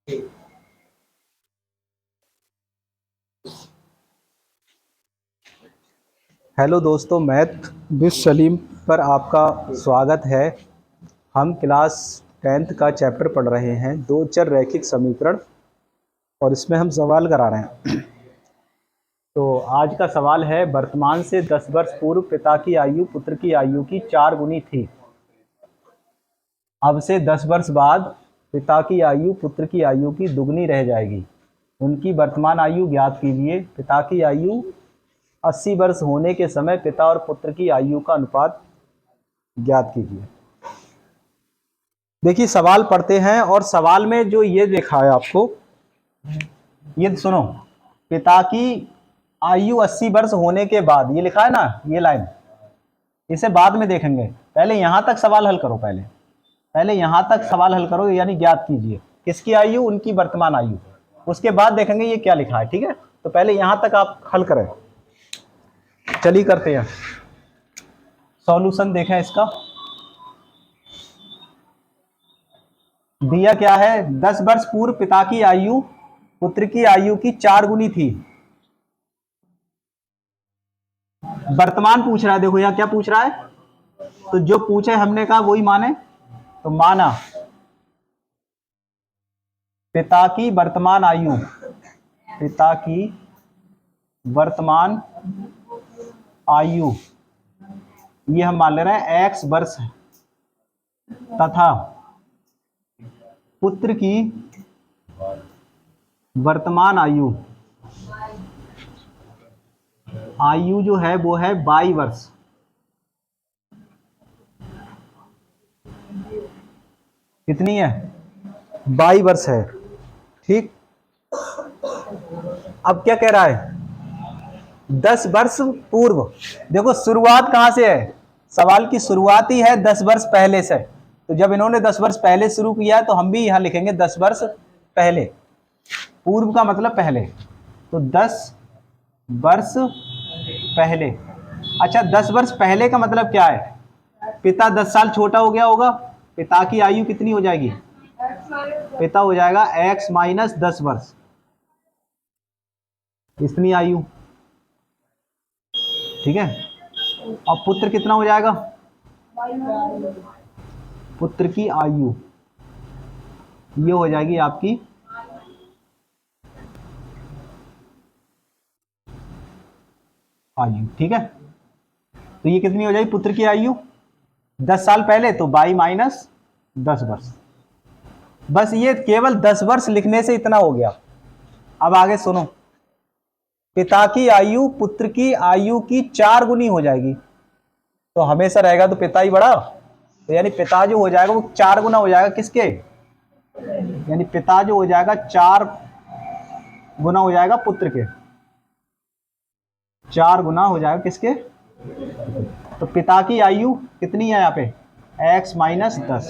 Hello दोस्तों, math with Salim पर आपका स्वागत है। हम क्लास 10th का चैप्टर पढ़ रहे हैं, दो चर रैखिक समीकरण, और इसमें हम सवाल करा रहे हैं। तो आज का सवाल है, वर्तमान से 10 वर्ष पूर्व पिता की आयु पुत्र की आयु की 4 गुनी थी। अब से 10 वर्ष बाद पिता की आयु पुत्र की आयु की दुगनी रह जाएगी। उनकी वर्तमान आयु ज्ञात कीजिए। पिता की आयु 80 वर्ष होने के समय पिता और पुत्र की आयु का अनुपात ज्ञात कीजिए। देखिए, सवाल पढ़ते हैं और सवाल में जो ये देखा है आपको, ये सुनो। पिता की आयु 80 वर्ष होने के बाद, ये लिखा है ना, ये लाइन, इसे बाद में देखेंगे। पहले यहां तक सवाल हल करो। पहले यहां तक सवाल हल करो, यानी ज्ञात कीजिए किसकी आयु, उनकी वर्तमान आयु। उसके बाद देखेंगे ये क्या लिखा है। ठीक है, तो पहले यहां तक आप हल करें। चलिए करते हैं सॉल्यूशन। देखें इसका दिया क्या है। 10 वर्ष पूर्व पिता की आयु पुत्र की आयु की 4 गुनी थी। वर्तमान पूछ रहा है। देखो यहां क्या पूछ रहा है, तो जो पूछे हमने कहा वही माने। तो माना पिता की वर्तमान आयु, पिता की वर्तमान आयु, ये हम मान ले रहे हैं x वर्ष है, तथा पुत्र की वर्तमान आयु, आयु जो है वो है 22 वर्ष। कितनी है? 22 वर्ष है। ठीक, अब क्या कह रहा है, 10 वर्ष पूर्व। देखो शुरुआत कहां से है, सवाल की शुरुआत ही है 10 वर्ष पहले से। तो जब इन्होंने 10 वर्ष पहले शुरू किया है तो हम भी यहां लिखेंगे 10 वर्ष पहले। पूर्व का मतलब पहले, तो 10 वर्ष पहले। अच्छा, 10 वर्ष पहले का मतलब क्या है, पिता 10 साल छोटा हो गया होगा। पिता की आयु कितनी हो जाएगी, पिता हो जाएगा x माइनस 10 वर्ष, इतनी आयु। ठीक है, और पुत्र कितना हो जाएगा, पुत्र की आयु ये हो जाएगी आपकी आयु। ठीक है, तो ये कितनी हो जाएगी, पुत्र की आयु 10 साल पहले, तो 22 माइनस 10 वर्ष। बस ये केवल 10 वर्ष लिखने से इतना हो गया। अब आगे सुनो, पिता की आयु पुत्र की आयु की 4 गुनी हो जाएगी। तो हमेशा रहेगा तो पिता ही बड़ा, तो यानी पिता जो हो जाएगा वो 4 गुना हो जाएगा किसके, यानी पिता जो हो जाएगा 4 गुना हो जाएगा पुत्र के, 4 गुना हो जाएगा किसके। तो पिता की आयु कितनी है यहाँ पे, x माइनस 10,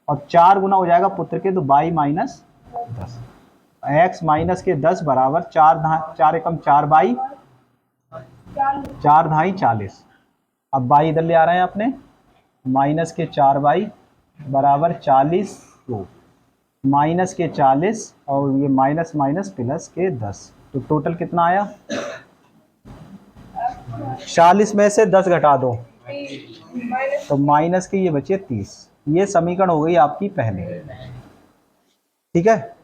और 4 गुना हो जाएगा पुत्र के, तो 22 माइनस 10। x माइनस के 10 बराबर 4 एकम 4 22, 4 धाई 40। अब 22 इधर ले आ रहे हैं अपने, माइनस के 4 22 बराबर 40, तो माइनस के 40 और ये माइनस माइनस प्लस के 10, तो टोटल कितना आया, 40 में से 10 घटा दो तो माइनस के ये बचे 30। ये समीकरण हो गई आपकी पहले। ठीक है,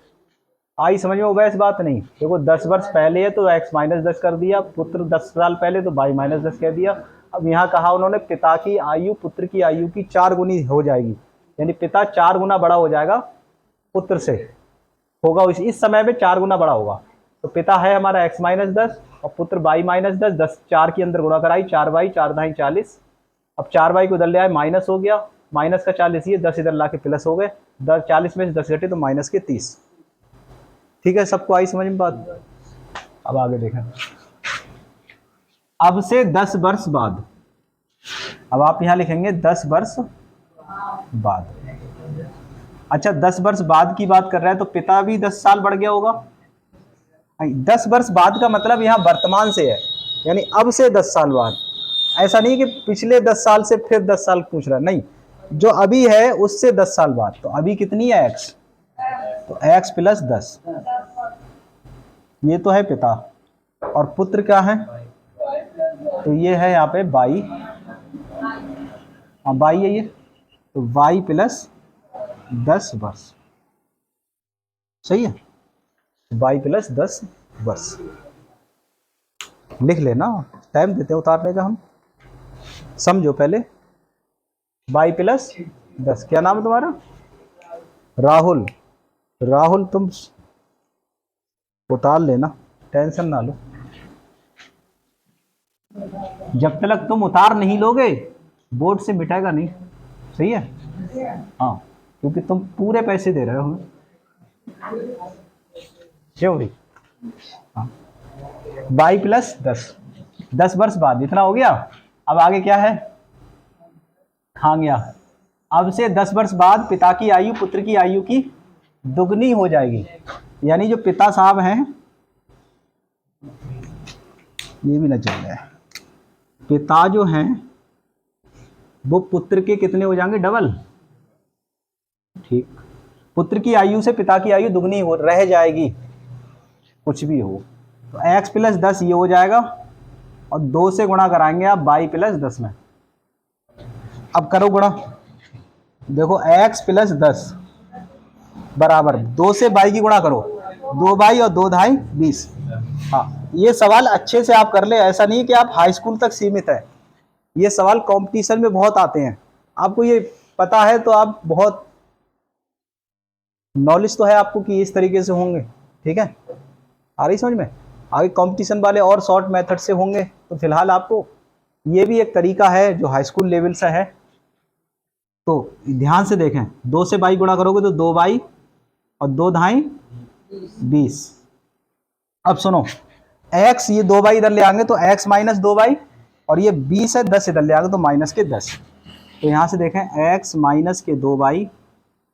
आई समझ में होगा इस बात नहीं। देखो 10 वर्ष पहले है तो x माइनस 10 कर दिया, पुत्र 10 साल पहले तो 22 माइनस 10 कह दिया। अब यहाँ कहा उन्होंने पिता की आयु पुत्र की आयु की 4 गुनी हो जाएगी, यानी पिता 4 गुना बड़ा हो जाएगा पुत्र से, होगा इस समय में 4 गुना बड़ा होगा। तो पिता है हमारा x माइनस 10 और पुत्र 22 माइनस 10, 10 4 के अंदर गुणा कराई, 4 बाई 4 धाई 40। अब 4 बाई को इधर ले आए, माइनस हो गया, माइनस का 40 ये 10 इधर ला के प्लस हो गए, 40 में से 10 घटे तो माइनस के 30। ठीक है, सबको आई समझ में बात। अब आगे देखें, अब से 10 वर्ष बाद, अब आप यहां लिखेंगे 10 वर्ष बाद। अच्छा, 10 वर्ष बाद की बात कर रहे हैं तो पिता भी 10 साल बढ़ गया होगा। 10 वर्ष बाद का मतलब यहां वर्तमान से है, यानी अब से 10 साल बाद। ऐसा नहीं कि पिछले 10 साल से फिर 10 साल पूछ रहा है, नहीं, जो अभी है उससे 10 साल बाद। तो अभी कितनी है x, तो x प्लस 10, ये तो है पिता, और पुत्र क्या है, तो ये है यहाँ पे y, हाँ y है ये, तो y प्लस 10 वर्ष, सही है, y प्लस 10 वर्ष। लिख लेना, टाइम देते हैं उतारने का हम, समझो पहले। y प्लस 10, क्या नाम है तुम्हारा, राहुल। राहुल तुम उतार लेना, टेंशन ना लो। जब तक तुम उतार नहीं लोगे बोर्ड से मिटेगा नहीं, सही है, हाँ, क्योंकि तुम पूरे पैसे दे रहे हो हमें, क्यों भाई, हाँ, y प्लस 10 वर्ष बाद, इतना हो गया। अब आगे क्या है, हाँ गया, अब से 10 वर्ष बाद पिता की आयु पुत्र की आयु की दुगनी हो जाएगी, यानी जो पिता साहब हैं, ये भी ना चल रहा है, पिता जो हैं वो पुत्र के कितने हो जाएंगे, डबल, ठीक, पुत्र की आयु से पिता की आयु दुगनी हो रह जाएगी, कुछ भी हो, तो x प्लस 10 ये हो जाएगा, और 2 से गुणा कराएंगे आप y प्लस 10 में। अब करो गुणा, देखो x प्लस 10 बराबर 2 से y की गुणा करो, 2y और 2 धाई 20। हाँ, ये सवाल अच्छे से आप कर ले, ऐसा नहीं कि आप हाई स्कूल तक सीमित है, ये सवाल कंपटीशन में बहुत आते हैं, आपको ये पता है तो आप बहुत नॉलेज तो है आपको कि इस तरीके से होंगे, ठीक है, आ रही समझ में। आगे कंपटीशन वाले और शॉर्ट मेथड से होंगे, तो फिलहाल आपको ये भी एक तरीका है जो हाई स्कूल लेवल से है, तो ध्यान से देखें, 2 से y गुणा करोगे तो 2y और 2 धाई 20। अब सुनो, x ये 2y इधर ले आएंगे तो x माइनस 2y, और ये 20 है 10 इधर ले आएंगे तो माइनस के 10, तो यहाँ से देखें x माइनस के 2y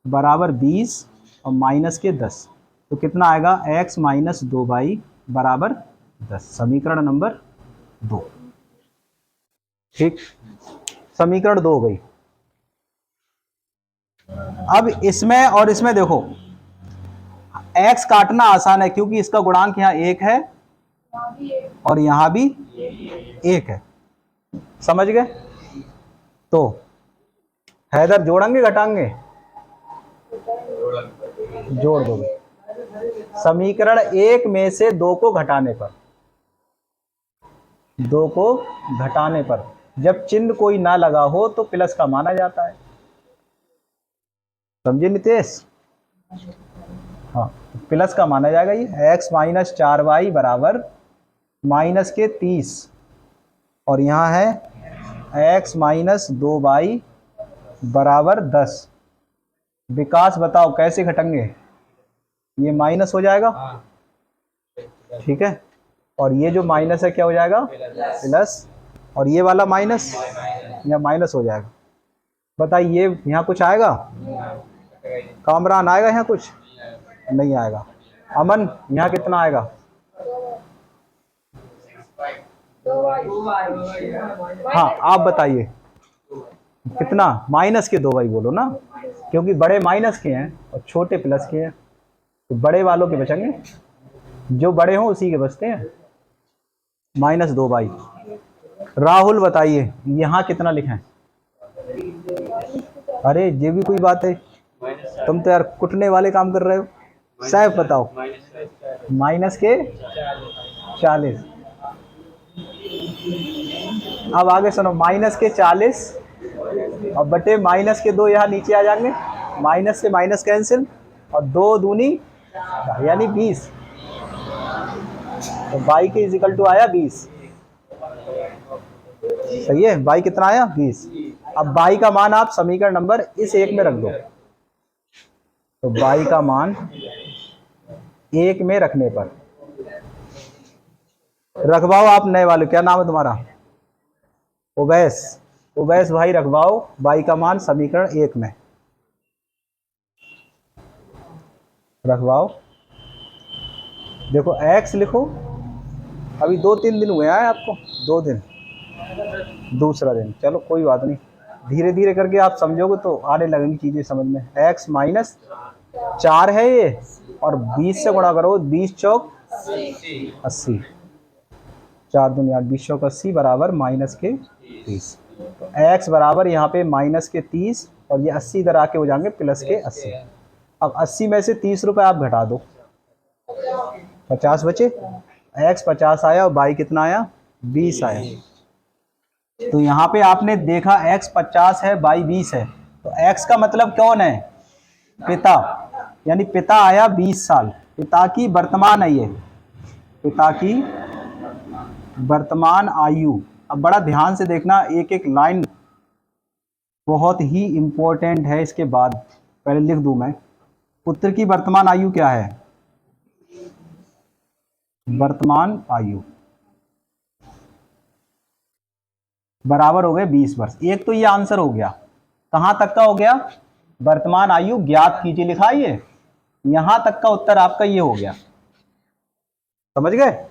बराबर 20 और माइनस के 10, तो कितना आएगा, x माइनस 2y बराबर 10, समीकरण नंबर 2, ठीक, समीकरण 2 हो गई। अब इसमें और इसमें देखो, x काटना आसान है क्योंकि इसका गुणांक यहाँ 1 है और यहाँ भी 1 है, समझ गए। तो हैदर जोड़ेंगे घटाएंगे, जोड़ दोगे, समीकरण 1 में से 2 को घटाने पर, 2 को घटाने पर जब चिन्ह कोई ना लगा हो तो प्लस का माना जाता है, समझे नितेश, हाँ, प्लस का माना जाएगा। ये x माइनस 4y बराबर माइनस के 30, और यहाँ है x माइनस 2y बराबर 10। विकास बताओ कैसे घटेंगे, ये माइनस हो जाएगा, ठीक है, और ये जो माइनस है क्या हो जाएगा, प्लस, और ये वाला माइनस या माइनस हो जाएगा। बताइए यहाँ कुछ आएगा, कामरान आएगा यहाँ कुछ नहीं आएगा। अमन यहाँ कितना आएगा, हाँ आप बताइए कितना, माइनस के 2y बोलो ना, क्योंकि बड़े माइनस के हैं और छोटे प्लस के हैं, तो बड़े वालों के बचेंगे, जो बड़े हों उसी के बचते हैं, माइनस 2y। राहुल बताइए यहाँ कितना लिखें, अरे ये भी कोई बात है, तुम तो यार कुटने वाले काम कर रहे हो, साहब बताओ, माइनस के 40। अब आगे सुनो, माइनस के 40 और बटे माइनस के 2 यहाँ नीचे आ जाएंगे, माइनस से माइनस कैंसिल, और 2 दूनी यानी 20, तो y के इजिकल टू आया 20, सही है, y कितना आया 20। अब y का मान आप समीकरण नंबर इस 1 में रख दो, तो y का मान 1 में रखने पर रखवाओ आप नए वाले, क्या नाम है तुम्हारा, उवैस, उवैस भाई रखवाओ y का मान समीकरण 1 में रखवाओ। देखो x लिखो, अभी 2-3 दिन हुए हैं आपको, 2 दिन, दूसरा दिन, चलो कोई बात नहीं, धीरे धीरे करके आप समझोगे तो आने लगेंगी चीजें समझ में। x माइनस 4 है ये, और 20 से गुणा करो, 20 चौक 80, 4 दूनी 8, 20 चौक 80 बराबर -30। तो x बराबर यहाँ पे -30, और ये 80 इधर आके हो जाएंगे +80। अब 80 में से 30 रुपए आप घटा दो, 50 बचे, x 50 आया और y कितना आया, 20 आया। तो यहाँ पे आपने देखा x 50 है, y 20 है, तो x का मतलब कौन है, पिता, यानी पिता आया 20 साल, पिता की वर्तमान आयु है, पिता की वर्तमान आयु। अब बड़ा ध्यान से देखना, एक एक लाइन बहुत ही इंपॉर्टेंट है। इसके बाद पहले लिख दूं मैं, पुत्र की वर्तमान आयु क्या है, वर्तमान आयु बराबर हो गए 20 वर्ष। एक तो ये आंसर हो गया, कहां तक का हो गया, वर्तमान आयु ज्ञात कीजिए, लिखा ये, यहां तक का उत्तर आपका ये हो गया, समझ गए,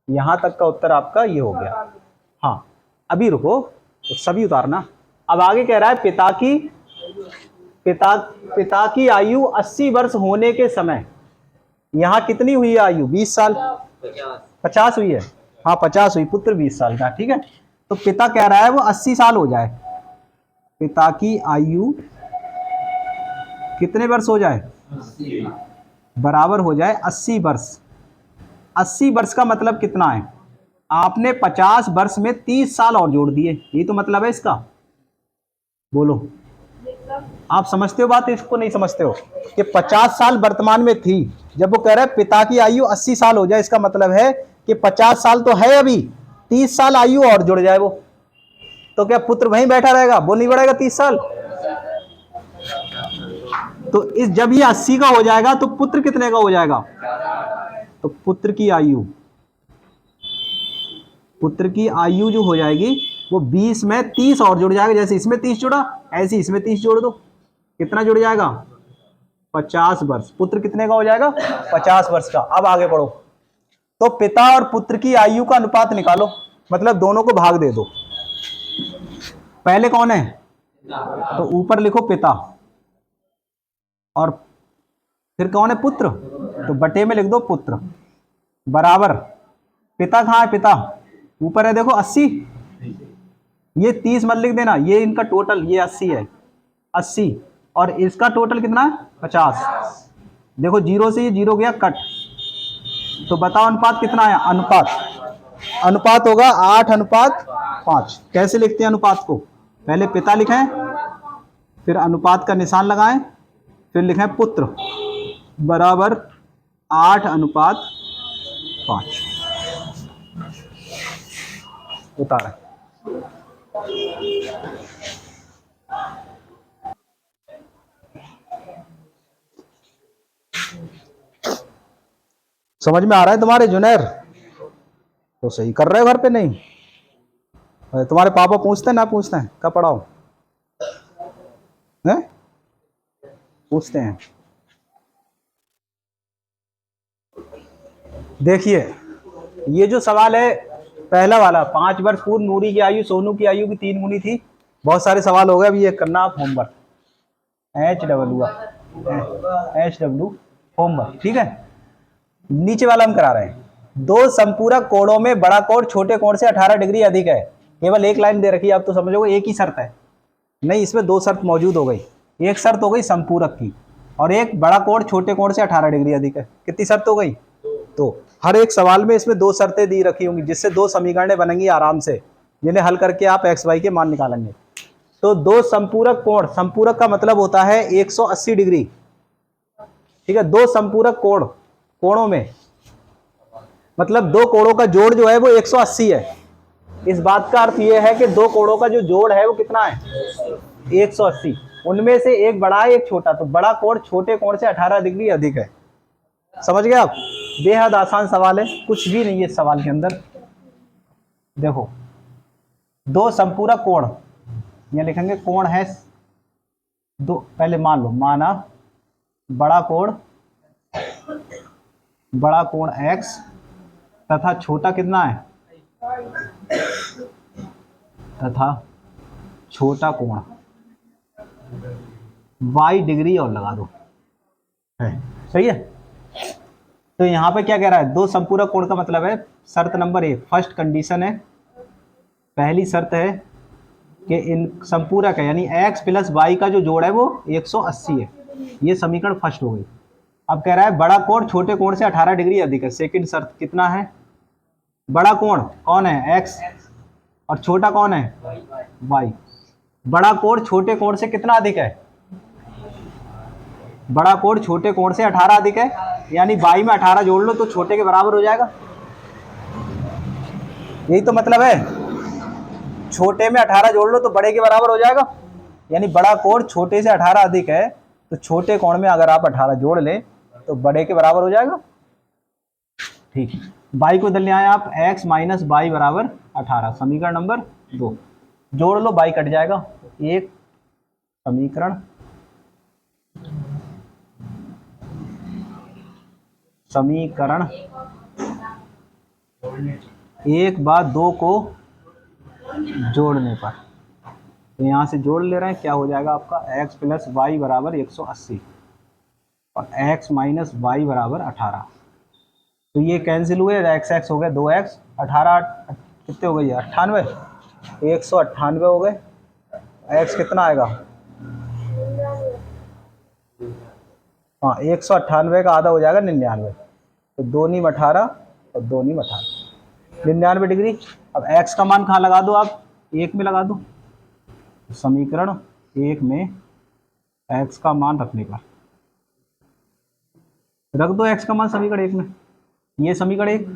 यहां तक का उत्तर आपका ये हो गया। हाँ अभी रुको, तो सभी उतारना। अब आगे कह रहा है पिता की आयु 80 वर्ष होने के समय, यहां कितनी हुई आयु, 20 साल, 50 हुई है, हाँ 50 हुई, पुत्र 20 साल का, ठीक है। तो पिता कह रहा है वो 80 साल हो जाए, पिता की आयु कितने वर्ष हो जाए, बराबर हो जाए 80 वर्ष। 80 वर्ष का मतलब कितना है, आपने 50 वर्ष में 30 साल और जोड़ दिए, ये तो मतलब है इसका, बोलो आप समझते हो बात, इसको नहीं समझते हो, कि 50 साल वर्तमान में थी, जब वो कह रहा है पिता की आयु 80 साल हो जाए, इसका मतलब है कि 50 साल तो है अभी, 30 साल आयु और जुड़ जाए वो, तो क्या पुत्र वहीं बैठा रहेगा, वो नहीं बढ़ेगा 30 साल। तो इस जब ये 80 का हो जाएगा तो पुत्र कितने का हो जाएगा, तो पुत्र की आयु जो हो जाएगी वो 20 में 30 और जुड़ जाएगा, जैसे इसमें 30 जुड़ा ऐसे इसमें 30 जोड़ दो, कितना जुड़ जाएगा, 50 वर्ष। पुत्र कितने का हो जाएगा, 50 वर्ष का। अब आगे बढ़ो, तो पिता और पुत्र की आयु का अनुपात निकालो, मतलब दोनों को भाग दे दो। पहले कौन है, तो ऊपर लिखो पिता, और फिर कौन है, पुत्र, तो बटे में लिख दो पुत्र, बराबर, पिता कहां है, पिता ऊपर है देखो 80, ये 30 मत लिख देना, ये इनका टोटल ये 80 है, 80, और इसका टोटल कितना है 50, देखो 0 से ये 0 गया कट, तो बताओ अनुपात कितना आया, अनुपात होगा 8:5। कैसे लिखते हैं अनुपात को, पहले पिता लिखें, फिर अनुपात का निशान लगाएं, फिर लिखें पुत्र, बराबर 8:5 उतारें। समझ में आ रहा है तुम्हारे जुनैर, तो सही कर रहे हो घर पे, नहीं तुम्हारे पापा पूछते हैं ना, पूछते हैं कब पढ़ाओ, हैं पूछते हैं। देखिए ये जो सवाल है पहला वाला, 5 वर्ष पूर्व नूरी की आयु सोनू की आयु की 3 गुनी थी, बहुत सारे सवाल हो गए, अभी ये करना आप होमवर्क, HW होमवर्क, ठीक है। नीचे वाला हम करा रहे हैं, दो संपूरक कोणों में बड़ा कोण छोटे कोण से 18 डिग्री अधिक है, केवल एक लाइन दे रखी है, आप तो समझोगे एक ही शर्त है, नहीं इसमें 2 शर्त मौजूद हो गई, एक शर्त हो गई संपूरक की, और एक बड़ा कोण छोटे कोण से 18 डिग्री अधिक है, कितनी शर्त हो गई, तो हर एक सवाल में इसमें 2 शर्तें दी रखी होंगी, जिससे 2 समीकरणें बनेंगी आराम से, जिन्हें हल करके आप x y के मान निकालेंगे। तो 2 संपूरक कोण, संपूरक का मतलब होता है 180 डिग्री, ठीक है, 2 संपूरक कोण, कोणों में मतलब 2 कोणों का जोड़ जो है वो 180 है, इस बात का अर्थ यह है कि 2 कोणों का जो जोड़ है वो कितना है 180, उनमें से एक बड़ा है एक छोटा, तो बड़ा कोण छोटे कोण से 18 डिग्री अधिक है, समझ गए आप। बेहद आसान सवाल है, कुछ भी नहीं है इस सवाल के अंदर। देखो 2 संपूरक कोण, यहां लिखेंगे कोण है दो, पहले मान लो, माना बड़ा कोण x तथा छोटा कितना है, तथा छोटा कोण y डिग्री और लगा दो, है। सही है। तो यहाँ पे क्या कह रहा है, दो संपूरक कोण का मतलब है, शर्त नंबर 1 फर्स्ट कंडीशन है, पहली शर्त है कि इन संपूरक है, यानी x प्लस वाई का जो जोड़ है वो 180 है। ये समीकरण फर्स्ट हो गई। अब कह रहा है बड़ा कोण छोटे कोण से 18 डिग्री अधिक है। सेकंड शर्त कितना है, बड़ा कोण कौन है x और छोटा कौन है y। बड़ा कोण छोटे कोण से कितना अधिक है, बड़ा कोण छोटे कोण से 18 अधिक है, यानी y में 18 जोड़ लो तो छोटे के बराबर हो जाएगा। यही तो मतलब है, छोटे में 18 जोड़ लो तो बड़े के बराबर हो जाएगा। यानी बड़ा कोण छोटे से 18 अधिक है, तो छोटे कोण में अगर आप 18 जोड़ लें तो बड़े के बराबर हो जाएगा। ठीक है, y को इधर ले आए आप, x माइनस वाई बराबर 18, समीकरण नंबर 2। जोड़ लो, y कट जाएगा। एक समीकरण एक बार दो को जोड़ने पर, तो यहाँ से जोड़ ले रहे हैं, क्या हो जाएगा आपका x प्लस वाई बराबर 180 और x माइनस वाई बराबर 18। तो ये कैंसिल हुए, एक्स एक्स हो गए 2x, 18 कितने हो गए, 98, 198 हो गए। x कितना आएगा, हाँ 198 का आधा हो जाएगा 99, तो 2 नीम 18 और 2 नीम 18, 99 डिग्री। अब x का मान कहाँ लगा दो आप, 1 में लगा दो, समीकरण 1 में x का मान रखने पर रख दो, x का मान समीकरण 1 में, ये समीकरण 1,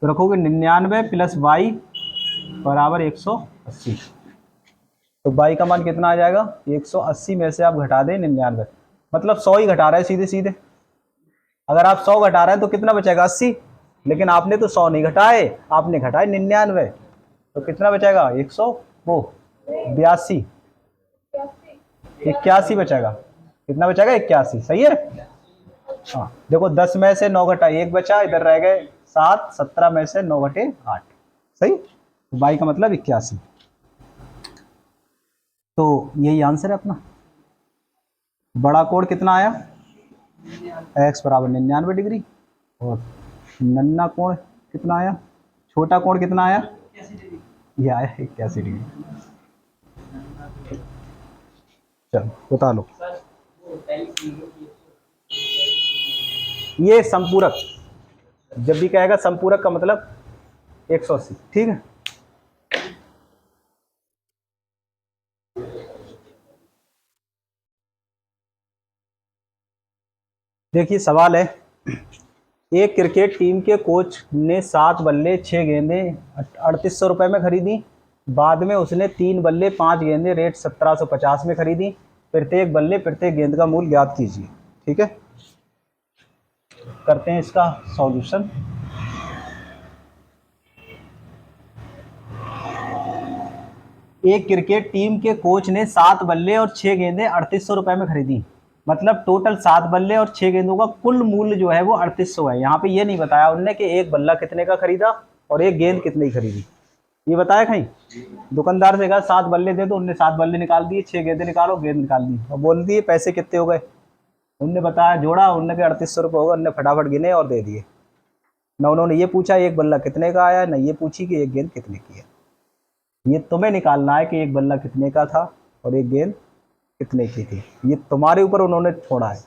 तो रखोगे 99 प्लस वाई बराबर 180। तो वाई का मान कितना आ जाएगा, 180 में से आप घटा दें 99, मतलब 100 ही घटा रहा है सीधे सीधे। अगर आप 100 घटा रहे हैं तो कितना बचेगा 80, लेकिन आपने तो 100 नहीं घटाए, आपने घटाए 99, तो कितना बचेगा 182, 81 बचेगा। कितना बचेगा 81, सही है। हाँ देखो 10 में से 9 घटा 1 बचा, इधर रह गए 7, 17 में से 9 घटे 8, सही। तो y का मतलब 81। तो यही आंसर है अपना। बड़ा कोण कितना आया, x बराबर 99 डिग्री, और नन्ना कोण कितना आया, छोटा कोण कितना आया, ये आया 81 डिग्री। चलो बता लो, ये संपूरक, जब भी कहेगा संपूरक का मतलब 180, ठीक है। देखिए सवाल है, एक क्रिकेट टीम के कोच ने 7 बल्ले 6 गेंदे 3800 रुपये में खरीदी। बाद में उसने 3 बल्ले 5 गेंदे रेट 1750 में खरीदी। प्रत्येक बल्ले प्रत्येक गेंद का मूल्य ज्ञात कीजिए। ठीक है, करते हैं इसका सॉल्यूशन। एक क्रिकेट टीम के कोच ने 7 बल्ले और 6 गेंदे 3800 रुपये में खरीदी। मतलब टोटल 7 बल्ले और 6 गेंदों का कुल मूल्य जो है वो 3800 है। यहाँ पे ये नहीं बताया उनने कि एक बल्ला कितने का खरीदा और एक गेंद कितने की खरीदी, ये बताया कहीं? दुकानदार से कहा 7 बल्ले दे दो, उनने 7 बल्ले निकाल दिए, 6 गेंदे निकालो, गेंद निकाल दी और बोल दिए पैसे कितने हो गए। उनने बताया जोड़ा, उनने के 3800 रुपये होगा, उनने फटाफट गिने और दे दिए। न उन्होंने ये पूछा एक बल्ला कितने का आया, न ये पूछी कि एक गेंद कितने की है। ये तुम्हें निकालना है कि एक बल्ला कितने का था और एक गेंद कितने की थी, ये तुम्हारे ऊपर उन्होंने छोड़ा है।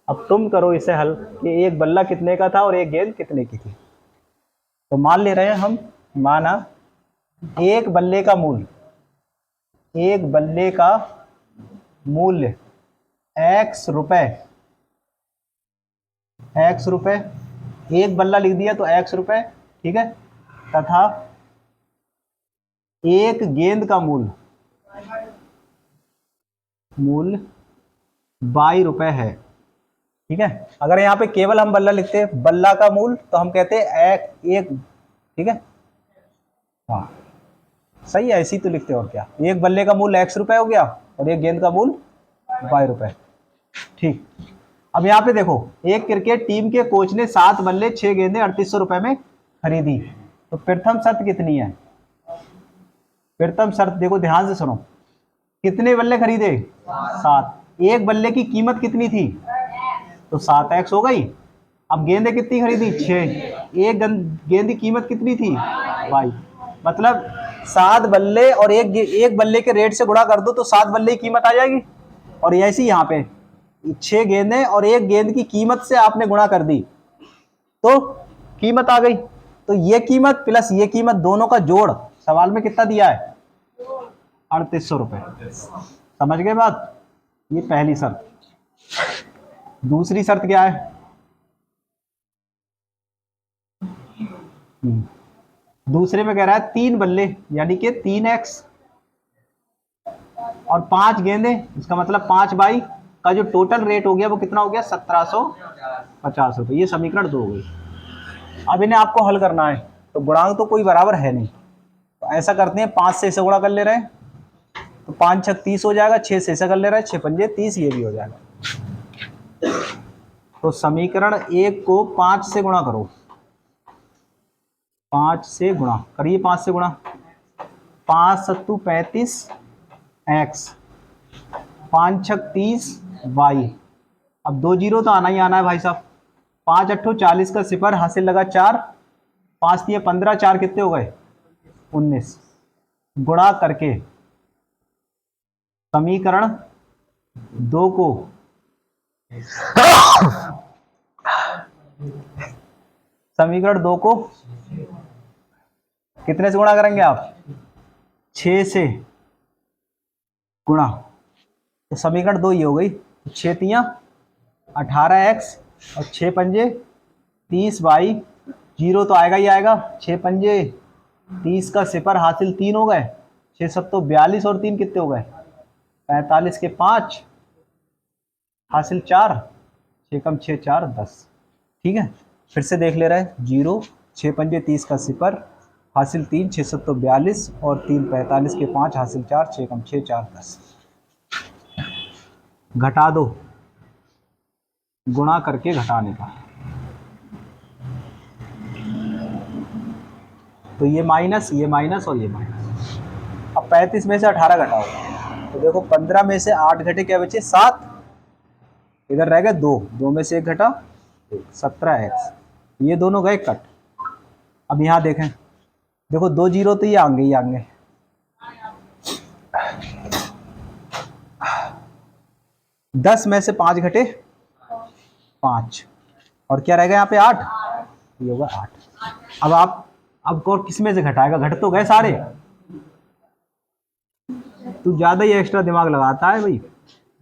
अब तुम करो इसे हल कि एक बल्ला कितने का था और एक गेंद कितने की थी। तो मान ले रहे हैं हम, माना एक बल्ले का मूल्य, एक बल्ले का मूल्य x रुपए, x रुपए, एक बल्ला लिख दिया तो x रुपए, ठीक है, तथा एक गेंद का मूल्य $22 रुपए है। ठीक है, अगर यहाँ पे केवल हम बल्ला लिखते हैं, बल्ला का मूल्य, तो हम कहते हैं एक, ठीक है, हाँ सही है, ऐसी तो लिखते हैं और क्या। एक बल्ले का मूल्य x रुपए हो गया और एक गेंद का मूल्य $22 रुपए। ठीक, अब यहाँ पे देखो, एक क्रिकेट टीम के कोच ने 7 बल्ले 6 गेंदें 3800 रुपए में खरीदी। तो प्रथम शर्त कितनी है? प्रथम शर्त देखो ध्यान से सुनो, कितने बल्ले खरीदे? 7। एक बल्ले की कीमत कितनी थी? तो 7x हो गई। अब गेंदें कितनी खरीदी? 6। एक गेंद की कीमत कितनी थी? भाई मतलब 7 बल्ले और एक बल्ले के रेट से गुणा कर दो तो 7 बल्ले की कीमत आ जाएगी। और ऐसी यहाँ पे 6 गेंदें और एक गेंद की कीमत से आपने गुणा कर दी तो कीमत आ गई। तो ये कीमत प्लस ये कीमत दोनों का जोड़ सवाल में कितना दिया है? 3800 रुपए। समझ गए बात? ये पहली शर्त। दूसरी शर्त क्या है? दूसरे में कह रहा है 3 बल्ले यानी कि 3x और 5 गेंदे, इसका मतलब 5 बाई का जो टोटल रेट हो गया वो कितना हो गया? 1750 रुपए। ये समीकरण 2 हो गई। अब इन्हें आपको हल करना है तो गुणांक तो कोई बराबर है नहीं, तो ऐसा करते हैं 5 से इसे गुणा कर ले रहे हैं तो 5 छक 30 हो जाएगा, 6 से ऐसा कर ले रहा है 6 पंजे 30, ये भी हो जाएगा। तो समीकरण 1 को 5 से गुणा करो, 5 से गुणा करिए, 5 से गुणा, 5 सत्तू 35 x, 5 छक 30 y। अब 2 जीरो तो आना ही आना है भाई साहब। 5 अट्ठो 40 का सिफर, हासिल लगा 4, 5 दिए 15, 4 कितने हो गए? 19। गुणा करके समीकरण 2 को कितने से गुणा करेंगे आप? 6 से गुणा, तो समीकरण 2 ये हो गई। 6 तियां 18x और 6 पंजे 30 बाई, जीरो तो आएगा ही आएगा, 6 पंजे 30 का सिफर, हासिल 3 हो गए, 6 सत्तो 42 और 3 कितने हो गए? 45 के 5, हासिल 4, 6 कम 6 4 10। ठीक है, फिर से देख ले रहे हैं। 0, 6 पंजे 30 का सिफर, हासिल 3, 6 सत्तो 42 और 3 45 के 5, हासिल 4, 6 कम 6 4 10। घटा दो, गुणा करके घटाने का, तो ये माइनस और ये माइनस। अब 35 में से 18 घटाओ तो देखो 15 में से 8 घटे, क्या बचे? 7। इधर रह गए 2 में से 1 घटा 17x, ये दोनों गए कट। अब यहाँ देखें, देखो 2 जीरो तो ये आएंगे ही आएंगे, 10 में से 5 घटे 5 और क्या रह गया यहाँ पे? 8, ये होगा 8। अब और किस में से घटाएगा? घट तो गए सारे। तू ज्यादा ही एक्स्ट्रा दिमाग लगाता है भाई।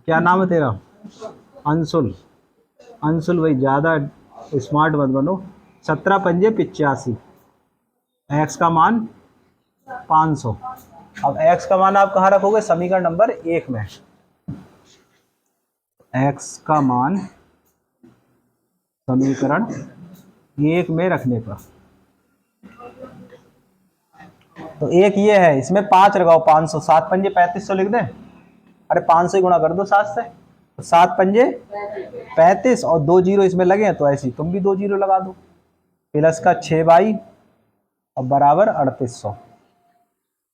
क्या नाम है तेरा? अंशुल। अंशुल भाई ज्यादा स्मार्ट मत बनो। 17 पंजे 85, एक्स का मान 500। अब एक्स का मान आप कहाँ रखोगे? समीकरण नंबर 1 में। एक्स का मान समीकरण 1 में रखने पर, तो एक ये है, इसमें 5 लगाओ, 500, 7 पंजे 3500 लिख दें। अरे 500 ही गुणा कर दो 7 से, तो 7 पंजे 35 और 2 जीरो इसमें लगे हैं तो ऐसे ही तुम भी 2 जीरो लगा दो, प्लस का 6 बाई और बराबर 3800।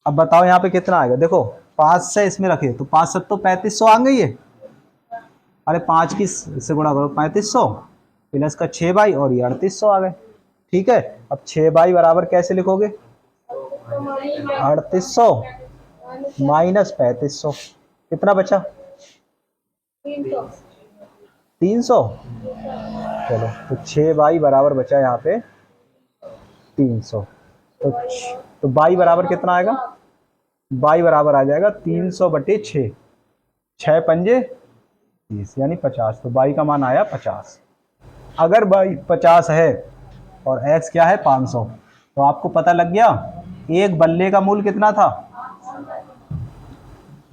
अब बताओ यहाँ पे कितना आएगा? देखो 5 से इसमें रखे तो 5 7 तो 3500 आ गई है। अरे 5 की इससे गुणा करो 3500 प्लस का 6 बाई और ये 3800 आ गए। ठीक है, अब 6 बाई बराबर कैसे लिखोगे? 3800 माइनस 3500, कितना बचा? 300। चलो तो 6 बाई बराबर बचा यहाँ पे 300। तो बाई बराबर कितना आएगा? बाई बराबर आ जाएगा 300 बटे 6, 6 पंजे 30 यानी 50। तो बाई का मान आया 50। अगर बाई 50 है और एक्स क्या है? 500, तो आपको पता लग गया एक बल्ले का मूल्य कितना था?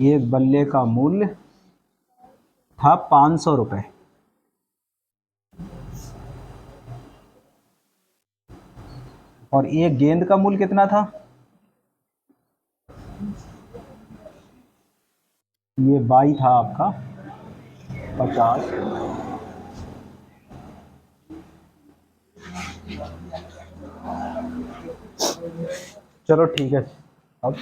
एक बल्ले का मूल्य था 500 रुपए। और एक गेंद का मूल्य कितना था? ये बाई था आपका 50। चलो ठीक है अब